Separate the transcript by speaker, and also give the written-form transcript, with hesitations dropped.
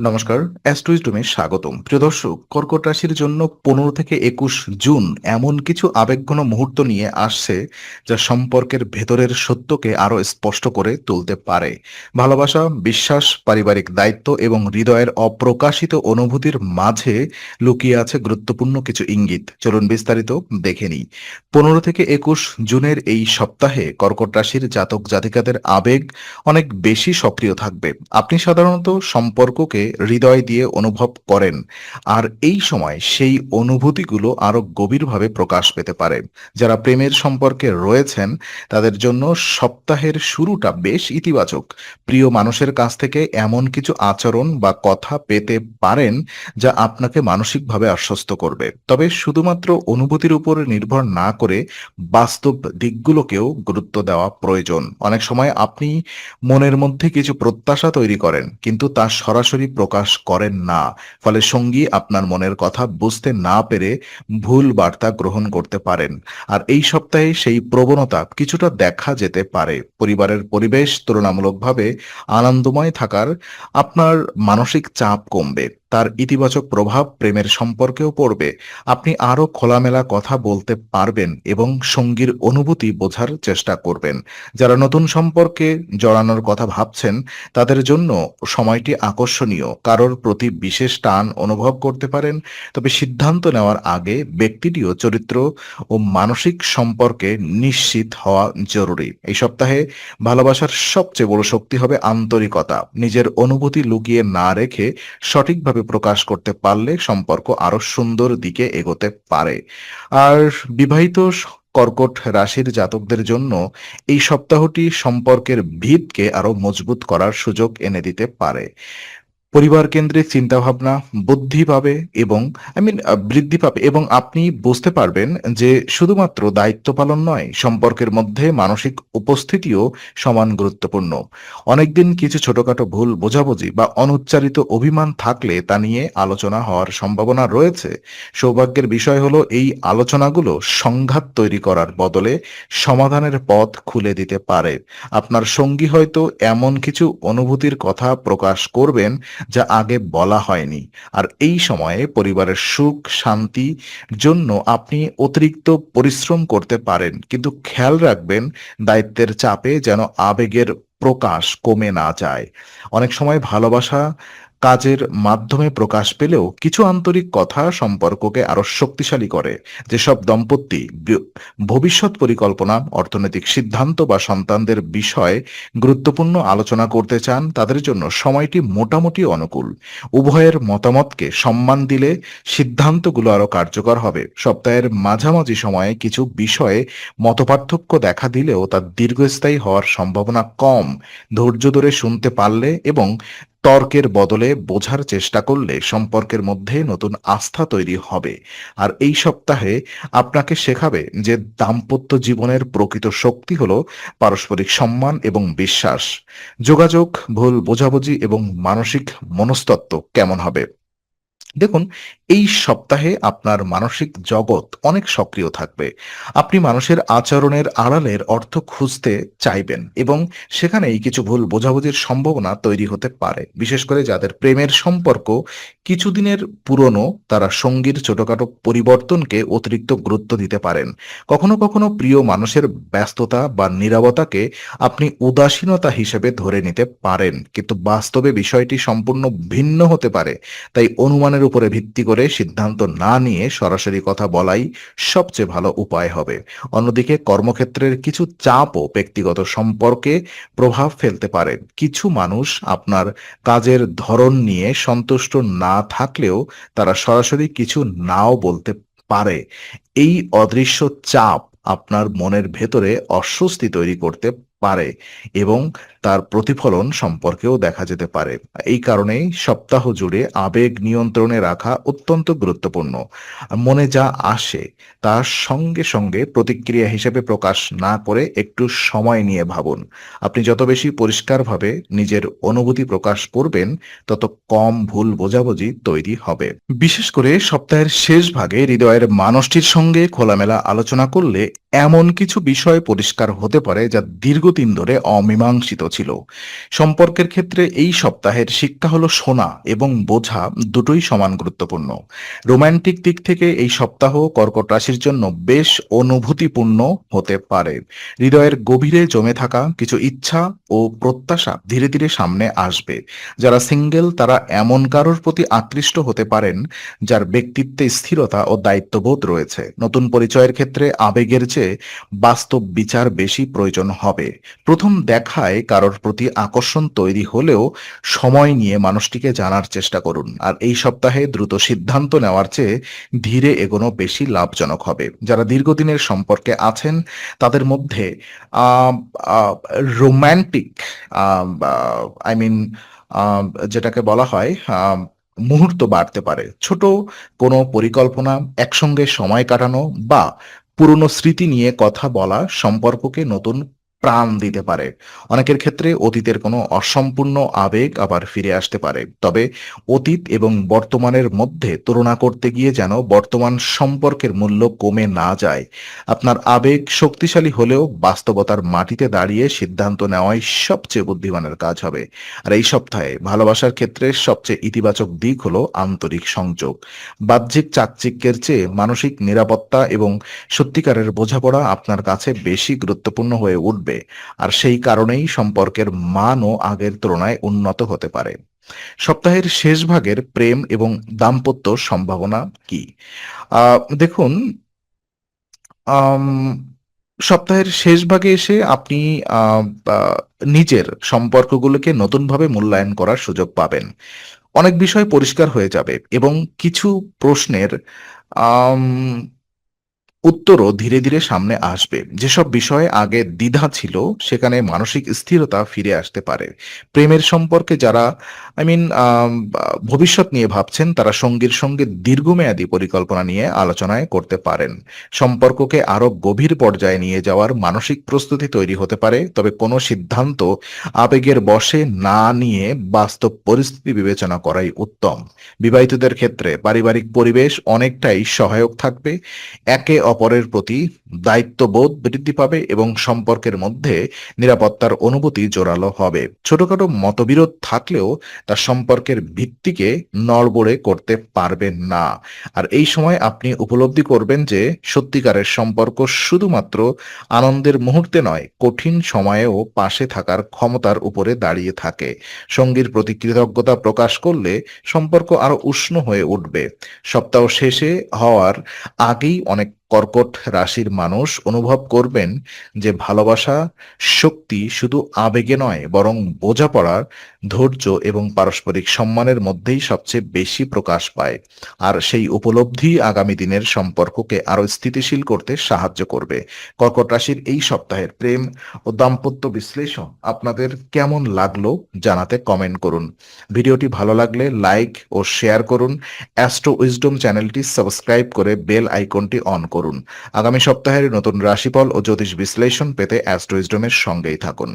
Speaker 1: নমস্কার, অ্যাস্ট্রোইজডমে স্বাগতম। প্রিয় দর্শক, কর্কট রাশির জন্য 15 থেকে 21 জুন এমন কিছু আবেগঘন মুহূর্ত নিয়ে আসছে যা সম্পর্কের ভেতরের সত্যকে আরো স্পষ্ট করে তুলতে পারে। ভালোবাসা, বিশ্বাস, পারিবারিক দায়িত্ব এবং হৃদয়ের অপ্রকাশিত অনুভূতির মাঝে লুকিয়ে আছে গুরুত্বপূর্ণ কিছু ইঙ্গিত। চলুন বিস্তারিত দেখে নিই। 15 থেকে 21 জুনের এই সপ্তাহে কর্কট রাশির জাতক জাতিকাদের আবেগ অনেক বেশি সক্রিয় থাকবে। আপনি সাধারণত সম্পর্ককে হৃদয় দিয়ে অনুভব করেন, আর এই সময় সেই অনুভূতিগুলো আরো গভীরভাবে প্রকাশ পেতে পারে। যারা প্রেমের সম্পর্কে রয়েছেন তাদের জন্য সপ্তাহের শুরুটা বেশ ইতিবাচক। প্রিয় মানুষের কাছ থেকে এমন কিছু আচরণ বা কথা পেতে পারেন যা আপনাকে মানসিকভাবে আশ্বস্ত করবে। তবে শুধুমাত্র অনুভূতির উপর নির্ভর না করে বাস্তব দিকগুলোকেও গুরুত্ব দেওয়া প্রয়োজন। অনেক সময় আপনি মনের মধ্যে কিছু প্রত্যাশা তৈরি করেন, কিন্তু তা সরাসরি প্রকাশ করেন না। ফলে সঙ্গী আপনার মনের কথা বুঝতে না পেরে ভুল বার্তা গ্রহণ করতে পারেন। আর এই সপ্তাহে সেই প্রবণতা কিছুটা দেখা যেতে পারে। পরিবারের পরিবেশ তুলনামূলকভাবে আনন্দময় থাকার আপনার মানসিক চাপ কমবে। তার ইতিবাচক প্রভাব প্রেমের সম্পর্কেও পড়বে। আপনি আরো খোলামেলা কথা বলতে পারবেন এবং সঙ্গীর অনুভূতি বোঝার চেষ্টা করবেন। যারা নতুন সম্পর্কে জড়ানোর কথা ভাবছেন তাদের জন্য সময়টি আকর্ষণীয়। কারোর প্রতি বিশেষ টান অনুভব করতে পারেন, তবে সিদ্ধান্ত নেওয়ার আগে ব্যক্তিটিও চরিত্র ও মানসিক সম্পর্কে নিশ্চিত হওয়া জরুরি। এই সপ্তাহে ভালোবাসার সবচেয়ে বড় শক্তি হবে আন্তরিকতা। নিজের অনুভূতি লুকিয়ে না রেখে সঠিকভাবে প্রকাশ করতে পারলে সম্পর্ক আরো সুন্দর দিকে এগোতে পারে। আর বিবাহিত কর্কট রাশির জাতকদের জন্য এই সপ্তাহটি সম্পর্কের ভিতকে আরো মজবুত করার সুযোগ এনে দিতে পারে। পরিবার কেন্দ্রিক চিন্তাভাবনা বুদ্ধি পাবে এবং বৃদ্ধি পাবে, এবং আপনি বুঝতে পারবেন যে শুধুমাত্র দায়িত্ব পালন নয়, সম্পর্কের মধ্যে মানসিক উপস্থিতিও সমান গুরুত্বপূর্ণ। অনেকদিন কিছু ছোটখাটো ভুল বোঝাবুঝি বা অনুচ্চারিত অভিমান থাকলে তা নিয়ে আলোচনা হওয়ার সম্ভাবনা রয়েছে। সৌভাগ্যের বিষয় হলো এই আলোচনাগুলো সংঘাত তৈরি করার বদলে সমাধানের পথ খুলে দিতে পারে। আপনার সঙ্গী হয়তো এমন কিছু অনুভূতির কথা প্রকাশ করবেন যা আগে বলা হয়নি। আর এই সময়ে পরিবারের সুখ শান্তির জন্য আপনি অতিরিক্ত পরিশ্রম করতে পারেন, কিন্তু খেয়াল রাখবেন দায়িত্বের চাপে যেন আবেগের প্রকাশ কমে না যায়। অনেক সময় ভালোবাসা কাজের মাধ্যমে প্রকাশ পেলেও কিছু আন্তরিক কথা সম্পর্ককে আরো শক্তিশালী করে। যেসব দম্পতি ভবিষ্যৎ পরিকল্পনা, অর্থনৈতিক সিদ্ধান্ত বা সন্তানদের বিষয়ে গুরুত্বপূর্ণ আলোচনা করতে চান তাদের জন্য সময়টি মোটামুটি অনুকূল। উভয়ের মতামতকে সম্মান দিলে সিদ্ধান্তগুলো আরো কার্যকর হবে। সপ্তাহের মাঝামাঝি সময়ে কিছু বিষয়ে মতপার্থক্য দেখা দিলেও তা দীর্ঘস্থায়ী হওয়ার সম্ভাবনা কম। ধৈর্য ধরে শুনতে পারলে এবং তর্কের বদলে বোঝার চেষ্টা করলে সম্পর্কের মধ্যে নতুন আস্থা তৈরি হবে। আর এই সপ্তাহে আপনাকে শেখাবে যে দাম্পত্য জীবনের প্রকৃত শক্তি হলো পারস্পরিক সম্মান এবং বিশ্বাস। যোগাযোগ, ভুল বোঝাবুঝি এবং মানসিক মনস্তত্ত্ব কেমন হবে? দেখুন, এই সপ্তাহে আপনার মানসিক জগৎ অনেক সক্রিয় থাকবে। আপনি মানুষের আচরণের আড়ালের অর্থ খুঁজতে চাইবেন এবং সেখানেই কিছু ভুল বোঝাবুঝির সম্ভাবনা তৈরি হতে পারে। বিশেষ করে যাদের প্রেমের সম্পর্ক কিছুদিনের পুরনো, তারা সঙ্গীর ছোটখাটো পরিবর্তনকে অতিরিক্ত গুরুত্ব দিতে পারেন। কখনো কখনো প্রিয় মানুষের ব্যস্ততা বা নীরবতাকে আপনি উদাসীনতা হিসেবে ধরে নিতে পারেন, কিন্তু বাস্তবে বিষয়টি সম্পূর্ণ ভিন্ন হতে পারে। তাই অনুমানের উপরে ভিত্তি করে সিদ্ধান্ত না নিয়ে সরাসরি কথা বলাই সবচেয়ে ভালো উপায় হবে। অন্যদিকে কর্মক্ষেত্রের কিছু চাপও ব্যক্তিগত সম্পর্কে প্রভাব ফেলতে পারে। কিছু মানুষ আপনার কাজের ধরন নিয়ে সন্তুষ্ট না থাকলেও তারা সরাসরি কিছু নাও বলতে পারে। এই অদৃশ্য চাপ আপনার মনের ভেতরে অস্বস্তি তৈরি করতে পারে এবং তার প্রতিফলন সম্পর্কেও দেখা যেতে পারে। এই কারণেই সপ্তাহ জুড়ে আবেগ নিয়ন্ত্রণে রাখা অত্যন্ত গুরুত্বপূর্ণ। মনে যা আসে তার সঙ্গে সঙ্গে প্রতিক্রিয়া হিসেবে প্রকাশ না করে একটু সময় নিয়ে ভাবুন। আপনি যত বেশি পরিষ্কারভাবে নিজের অনুভূতি প্রকাশ করবেন, তত কম ভুল বোঝাবুঝি তৈরি হবে। বিশেষ করে সপ্তাহের শেষ ভাগে হৃদয়ের মানুষটির সঙ্গে খোলামেলা আলোচনা করলে এমন কিছু বিষয় পরিষ্কার হতে পারে যা দীর্ঘদিন ধরে অমীমাংসিত ছিল। সম্পর্কের ক্ষেত্রে এই সপ্তাহের শিক্ষা হলো শোনা এবং বোঝা দুটোই সমান গুরুত্বপূর্ণ। রোমান্টিক দিক থেকে এই সপ্তাহ কর্কট রাশির জন্য বেশ অনুভূতিপূর্ণ হতে পারে। হৃদয়ের গভীরে জমে থাকা কিছু ইচ্ছা ও প্রত্যাশা ধীরে ধীরে সামনে আসবে। যারা সিঙ্গেল তারা এমন কারোর প্রতি আকৃষ্ট হতে পারেন যার ব্যক্তিত্বে স্থিরতা ও দায়িত্ববোধ রয়েছে। নতুন পরিচয়ের ক্ষেত্রে আবেগের চেয়ে বাস্তব বিচার বেশি প্রয়োজন হবে। প্রথম দেখায় কারোর প্রতি আকর্ষণ তৈরি হলেও সময় নিয়ে মানুষটিকে জানার চেষ্টা করুন। আর এই সপ্তাহে দ্রুত সিদ্ধান্ত নেওয়ার চেয়ে ধীরে এগোনো বেশি লাভজনক হবে। যারা দীর্ঘদিনের সম্পর্কে আছেন তাদের মধ্যে রোম্যান্টিক আই মিন যেটাকে বলা হয় মুহূর্ত বাড়তে পারে। ছোট কোনো পরিকল্পনা, একসঙ্গে সময় কাটানো বা পুরনো স্মৃতি নিয়ে কথা বলা সম্পর্ককে নতুন প্রাণ দিতে পারে। অনেকের ক্ষেত্রে অতীতের কোনো অসম্পূর্ণ আবেগ আবার ফিরে আসতে পারে। তবে অতীত এবং বর্তমানের মধ্যে তুলনা করতে গিয়ে যেন বর্তমান সম্পর্কের মূল্য কমে না যায়। আপনার আবেগ শক্তিশালী হলেও বাস্তবতার মাটিতে দাঁড়িয়ে সিদ্ধান্ত নেওয়াই সবচেয়ে বুদ্ধিমানের কাজ হবে। আর এই সপ্তাহে ভালোবাসার ক্ষেত্রে সবচেয়ে ইতিবাচক দিক হলো আন্তরিক সংযোগ। বাহ্যিক চাকচিক্যের চেয়ে মানসিক নিরাপত্তা এবং সত্যিকারের বোঝাপড়া আপনার কাছে বেশি গুরুত্বপূর্ণ হয়ে উঠবে। আর সেই কারণেই সম্পর্কের মানও আগের তুলনায় উন্নত হতে পারে। সপ্তাহের শেষ ভাগের প্রেম এবং দাম্পত্য সম্ভাবনা কি? দেখুন, আম সপ্তাহের শেষ ভাগে এসে আপনি আ বা নিজের সম্পর্কগুলোকে নতুনভাবে মূল্যায়ন করার সুযোগ পাবেন। অনেক বিষয় পরিষ্কার হয়ে যাবে এবং কিছু প্রশ্নের আম উত্তরও ধীরে ধীরে সামনে আসবে। যেসব বিষয়ে আগে দ্বিধা ছিল সেখানে মানসিক স্থিরতা ফিরে আসতে পারে। প্রেমের সম্পর্কে যারা ভবিষ্যৎ নিয়ে ভাবছেন তারা সঙ্গীর সঙ্গে দীর্ঘমেয়াদী পরিকল্পনা নিয়ে আলোচনায় করতে পারেন। সম্পর্ককে আরো গভীর পর্যায়ে নিয়ে যাওয়ার মানসিক প্রস্তুতি তৈরি হতে পারে। তবে কোনো সিদ্ধান্ত আবেগের বশে না নিয়ে বাস্তব পরিস্থিতি বিবেচনা করাই উত্তম। বিবাহিতদের ক্ষেত্রে পারিবারিক পরিবেশ অনেকটাই সহায়ক থাকবে। একে অপরের প্রতি দায়িত্ববোধ বৃদ্ধি পাবে এবং সম্পর্কের মধ্যে নিরাপত্তার অনুভূতি জোরালো হবে। ছোটখাটো মতবিরোধ থাকলেও তা সম্পর্কের ভিত্তিকে নড়বড়ে করতে পারবে না। আর এই সময় আপনি উপলব্ধি করবেন যে সত্যিকারের সম্পর্ক শুধুমাত্র আনন্দের মুহূর্তে নয়, কঠিন সময়েও পাশে থাকার ক্ষমতার উপরে দাঁড়িয়ে থাকে। সঙ্গীর প্রতি কৃতজ্ঞতা প্রকাশ করলে সম্পর্ক আরো উষ্ণ হয়ে উঠবে। সপ্তাহ শেষে হওয়ার আগেই অনেক কর্কট রাশির মানুষ অনুভব করবেন যে ভালোবাসা শক্তি শুধু আবেগে নয় বরং বোঝাপড়া, ধৈর্য এবং পারস্পরিক সম্মানের মধ্যেই সবচেয়ে বেশি প্রকাশ পায়। আর সেই উপলব্ধি আগামী দিনের সম্পর্ককে আরো স্থিতিশীল করতে সাহায্য করবে। কর্কট রাশির এই সপ্তাহের প্রেম ও দাম্পত্য বিশ্লেষণ আপনাদের কেমন লাগলো জানাতে কমেন্ট করুন। ভিডিওটি ভালো লাগলে লাইক ও শেয়ার করুন। অ্যাস্ট্রো উইজডম চ্যানেলটি সাবস্ক্রাইব করে বেল আইকনটি অন করুন। আগামী সপ্তাহের নতুন রাশিফল ও জ্যোতিষ বিশ্লেষণ পেতে অ্যাস্ট্রো উইজডমের সঙ্গেই থাকুন।